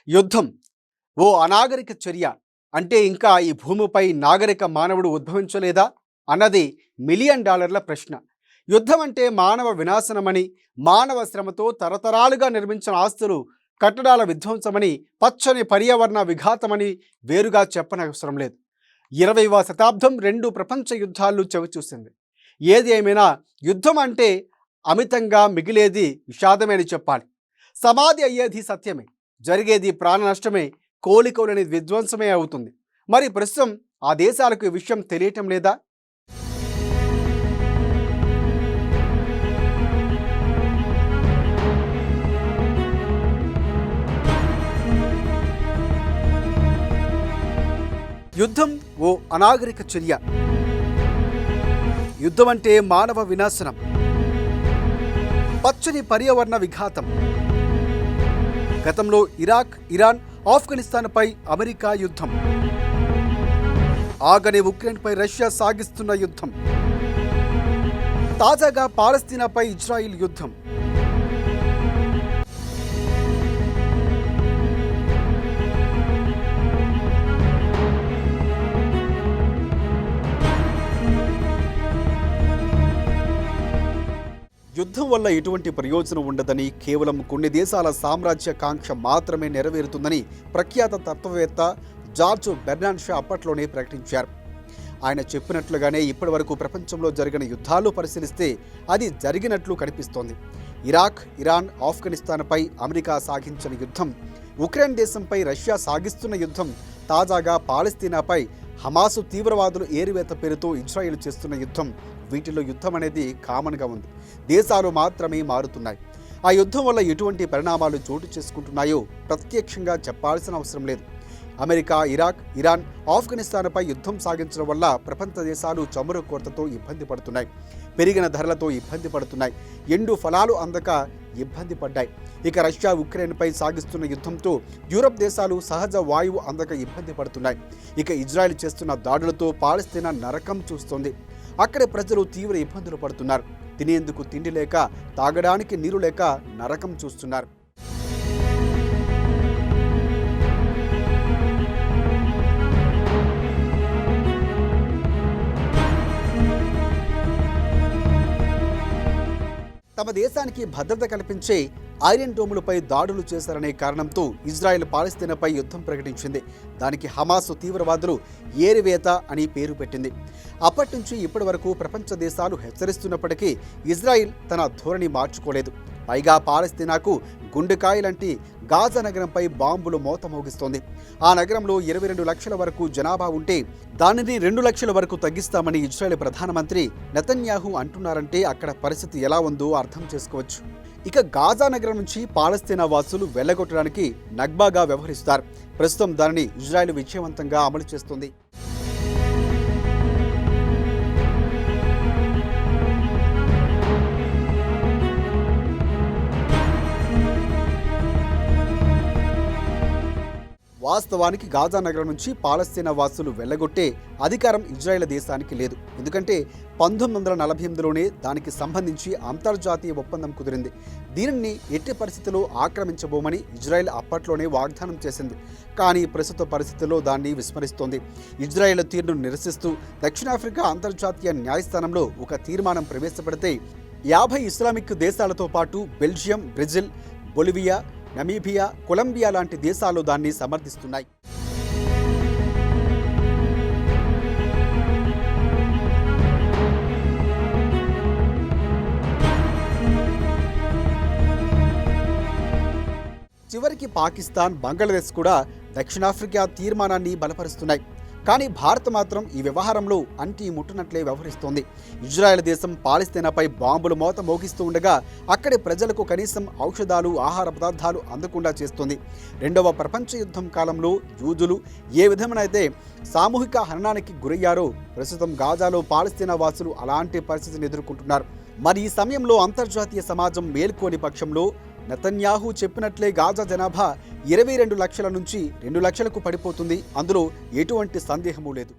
యుద్ధం ఓ అనాగరిక చర్య. అంటే ఇంకా ఈ భూమిపై నాగరిక మానవుడు ఉద్భవించలేదా అన్నది $1,000,000 ప్రశ్న. యుద్ధం అంటే మానవ వినాశనమని, మానవ శ్రమతో తరతరాలుగా నిర్మించిన ఆస్తులు కట్టడాల విధ్వంసమని, పచ్చని పర్యావరణ విఘాతమని వేరుగా చెప్పనవసరం లేదు. 20వ శతాబ్దం 2 ప్రపంచ యుద్ధాలు చవిచూసింది. ఏది ఏమైనా యుద్ధం అంటే అమితంగా మిగిలేది విషాదమే అని చెప్పాలి. సమాధి అయ్యేది సత్యమే, జరిగేది ప్రాణ నష్టమే, కోలికోలేని విధ్వంసమే అవుతుంది. మరి ప్రస్తుతం ఆ దేశాలకు ఈ విషయం తెలియటం లేదా? యుద్ధం ఓ అనాగరిక చర్య. యుద్ధం అంటే మానవ వినాశనం, పచ్చని పర్యావరణ విఘాతం. గతంలో ఇరాక్, ఇరాన్, ఆఫ్ఘనిస్తాన్పై అమెరికా యుద్ధం, ఆగని ఉక్రెయిన్పై రష్యా సాగిస్తున్న యుద్ధం, తాజాగా పాలస్తీనాపై ఇజ్రాయిల్ యుద్ధం. యుద్ధం వల్ల ఎటువంటి ప్రయోజనం ఉండదని, కేవలం కొన్ని దేశాల సామ్రాజ్య కాంక్ష మాత్రమే నెరవేరుతుందని ప్రఖ్యాత తత్వవేత్త జార్జ్ బెర్నార్డ్ షా అప్పట్లోనే ప్రకటించారు. ఆయన చెప్పినట్లుగానే ఇప్పటివరకు ప్రపంచంలో జరిగిన యుద్ధాలు పరిశీలిస్తే అది జరిగినట్లు కనిపిస్తోంది. ఇరాక్, ఇరాన్, ఆఫ్ఘనిస్తాన్పై అమెరికా సాగించిన యుద్ధం, ఉక్రెయిన్ దేశంపై రష్యా సాగిస్తున్న యుద్ధం, తాజాగా పాలస్తీనాపై హమాసు తీవ్రవాదులు ఏరివేత పేరుతో ఇజ్రాయిల్ చేస్తున్న యుద్ధం, వీటిలో యుద్ధం అనేది కామన్గా ఉంది. దేశాలు మాత్రమే మారుతున్నాయి. ఆ యుద్ధం వల్ల ఎటువంటి పరిణామాలు చోటు చేసుకుంటున్నాయో ప్రత్యక్షంగా చెప్పాల్సిన అవసరం లేదు. అమెరికా, ఇరాక్, ఇరాన్, ఆఫ్ఘనిస్తాన్పై యుద్ధం సాగించడం వల్ల ప్రపంచ దేశాలు చమురు కొరతతో ఇబ్బంది పడుతున్నాయి, పెరిగిన ధరలతో ఇబ్బంది పడుతున్నాయి, ఎండు ఫలాలు అందక ఇబ్బంది పడ్డాయి. ఇక రష్యా ఉక్రెయిన్పై సాగిస్తున్న యుద్ధంతో యూరప్ దేశాలు సహజ వాయువు అందక ఇబ్బంది పడుతున్నాయి. ఇక ఇజ్రాయెల్ చేస్తున్న దాడులతో పాలస్తీనా నరకం చూస్తోంది. అక్కడి ప్రజలు తీవ్ర ఇబ్బందులు పడుతున్నారు. తినేందుకు తిండి లేక, తాగడానికి నీరు లేక నరకం చూస్తున్నారు. తమ దేశానికి భద్రత కల్పించే ఐరన్ డోములపై దాడులు చేశారనే కారణంతో ఇజ్రాయెల్ పాలస్తీనాపై యుద్ధం ప్రకటించింది. దానికి హమాసు తీవ్రవాదులు ఏరివేత అని పేరు పెట్టింది. అప్పటి నుంచి ఇప్పటి వరకు ప్రపంచ దేశాలు హెచ్చరిస్తున్నప్పటికీ ఇజ్రాయిల్ తన ధోరణి మార్చుకోలేదు. పైగా పాలస్తీనాకు గుండెకాయలంటి గాజా నగరంపై బాంబులు మోత మోగిస్తోంది. ఆ నగరంలో 22 లక్షల వరకు జనాభా ఉంటే దానిని 2 లక్షల వరకు తగ్గిస్తామని ఇజ్రాయెల్ ప్రధానమంత్రి నెతన్యాహు అంటున్నారంటే అక్కడ పరిస్థితి ఎలా ఉందో అర్థం చేసుకోవచ్చు. ఇక గాజా నగరం నుంచి పాలస్తీనా వాసులు వెళ్లగొట్టడానికి నగ్బాగా వ్యవహరిస్తారు. ప్రస్తుతం దానిని ఇజ్రాయెల్ విజయవంతంగా అమలు చేస్తుంది. వాస్తవానికి గాజా నగరం నుంచి పాలస్తీనా వాసులు వెళ్లగొట్టే అధికారం ఇజ్రాయెల్ దేశానికి లేదు. ఎందుకంటే 1948లోనే దానికి సంబంధించి అంతర్జాతీయ ఒప్పందం కుదిరింది. దీనిని ఎట్టి పరిస్థితుల్లో ఆక్రమించబోమని ఇజ్రాయెల్ అప్పట్లోనే వాగ్దానం చేసింది. కానీ ప్రస్తుత పరిస్థితుల్లో దాన్ని విస్మరిస్తోంది. ఇజ్రాయెల్ తీరును నిరసిస్తూ దక్షిణాఫ్రికా అంతర్జాతీయ న్యాయస్థానంలో ఒక తీర్మానం ప్రవేశపెడితే 50 ఇస్లామిక్ దేశాలతో పాటు Belgium, Brazil, Bolivia, Namibia, Colombia లాంటి దేశాలు దాన్ని సమర్థిస్తున్నాయి. చివరికి పాకిస్తాన్, బంగ్లాదేశ్ కూడా దక్షిణాఫ్రికా తీర్మానాన్ని బలపరుస్తున్నాయి. కానీ భారత్ మాత్రం ఈ వ్యవహారంలో అంటి ముట్టునట్లే వ్యవహరిస్తోంది. ఇజ్రాయెల్ దేశం పాలస్తీనాపై బాంబులు మోత మోగిస్తూ ఉండగా అక్కడి ప్రజలకు కనీసం ఔషధాలు, ఆహార పదార్థాలు అందకుండా చేస్తోంది. 2వ ప్రపంచ యుద్ధం కాలంలో యూదులు ఏ విధమైనైతే సామూహిక హననానికి గురయ్యారో ప్రస్తుతం గాజాలో పాలస్తీనా వాసులు అలాంటి పరిస్థితిని ఎదుర్కొంటున్నారు. మరి ఈ సమయంలో అంతర్జాతీయ సమాజం మేల్కోని పక్షంలో నెతన్యాహు చెప్పినట్లే గాజా జనాభా 22 లక్షల నుంచి 2 లక్షలకు పడిపోతుంది. అందులో ఎటువంటి సందేహమూ లేదు.